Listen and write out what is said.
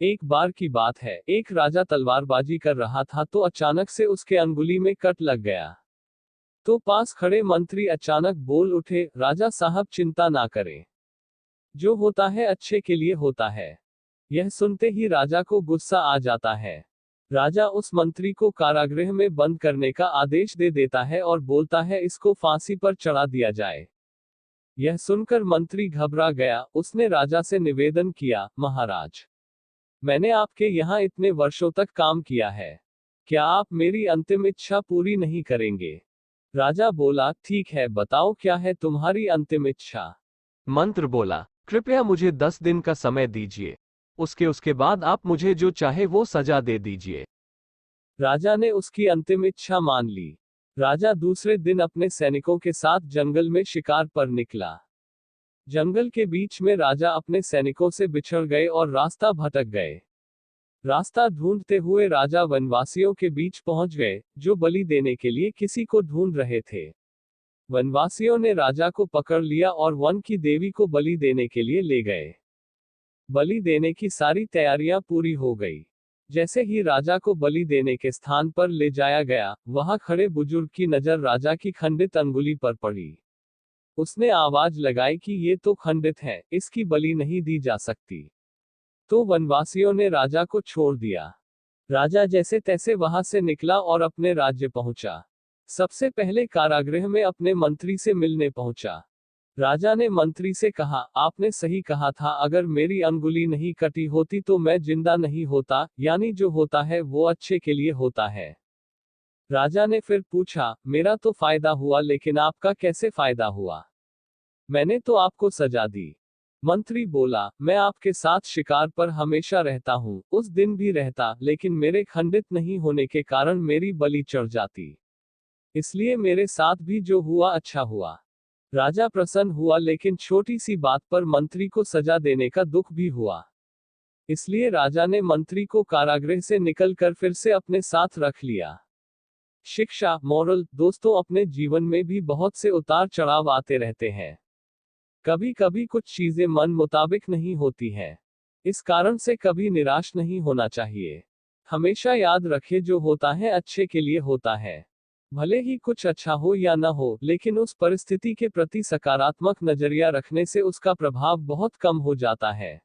एक बार की बात है, एक राजा तलवारबाजी कर रहा था तो अचानक से उसके अंगुली में कट लग गया। तो पास खड़े मंत्री अचानक बोल उठे, राजा साहब चिंता ना करें। जो होता है अच्छे के लिए होता है। यह सुनते ही राजा को गुस्सा आ जाता है। राजा उस मंत्री को कारागृह में बंद करने का आदेश दे देता है और बोलता है इसको फांसी पर चढ़ा दिया जाए। यह सुनकर मंत्री घबरा गया, उसने राजा से निवेदन किया, महाराज, मैंने आपके यहाँ इतने वर्षों तक काम किया है। क्या आप मेरी अंतिम इच्छा पूरी नहीं करेंगे? राजा बोला, ठीक है, बताओ क्या है तुम्हारी अंतिम इच्छा? मंत्र बोला, कृपया मुझे 10 दिन का समय दीजिए। उसके बाद आप मुझे जो चाहे वो सजा दे दीजिए। राजा ने उसकी अंतिम इच्छा मान ली। राजा दूसरे दिन अपने सैनिकों के साथ जंगल में शिकार पर निकला। जंगल के बीच में राजा अपने सैनिकों से बिछड़ गए और रास्ता भटक गए। रास्ता ढूंढते हुए राजा वनवासियों के बीच पहुंच गए, जो बलि देने के लिए किसी को ढूंढ रहे थे। वनवासियों ने राजा को पकड़ लिया और वन की देवी को बलि देने के लिए ले गए। बलि देने की सारी तैयारियां पूरी हो गई। जैसे ही राजा को बलि देने के स्थान पर ले जाया गया, वहां खड़े बुजुर्ग की नजर राजा की खंडित अंगुली पर पड़ी। उसने आवाज लगाई कि ये तो खंडित है, इसकी बलि नहीं दी जा सकती। तो वनवासियों ने राजा को छोड़ दिया। राजा जैसे तैसे वहां से निकला और अपने राज्य पहुंचा। सबसे पहले कारागृह में अपने मंत्री से मिलने पहुंचा। राजा ने मंत्री से कहा, आपने सही कहा था, अगर मेरी अंगुली नहीं कटी होती तो मैं जिंदा नहीं होता, यानी जो होता है वो अच्छे के लिए होता है। राजा ने फिर पूछा, मेरा तो फायदा हुआ लेकिन आपका कैसे फायदा हुआ? मैंने तो आपको सजा दी। मंत्री बोला, मैं आपके साथ शिकार पर हमेशा रहता हूँ, उस दिन भी रहता, लेकिन मेरे खंडित नहीं होने के कारण मेरी बलि चढ़ जाती। इसलिए मेरे साथ भी जो हुआ अच्छा हुआ। राजा प्रसन्न हुआ, लेकिन छोटी सी बात पर मंत्री को सजा देने का दुख भी हुआ। इसलिए राजा ने मंत्री को कारागृह से निकलकर फिर से अपने साथ रख लिया। शिक्षा, मोरल, दोस्तों, अपने जीवन में भी बहुत से उतार चढ़ाव आते रहते हैं। कभी कभी कुछ चीजें मन मुताबिक नहीं होती हैं। इस कारण से कभी निराश नहीं होना चाहिए। हमेशा याद रखें, जो होता है अच्छे के लिए होता है। भले ही कुछ अच्छा हो या न हो, लेकिन उस परिस्थिति के प्रति सकारात्मक नजरिया रखने से उसका प्रभाव बहुत कम हो जाता है।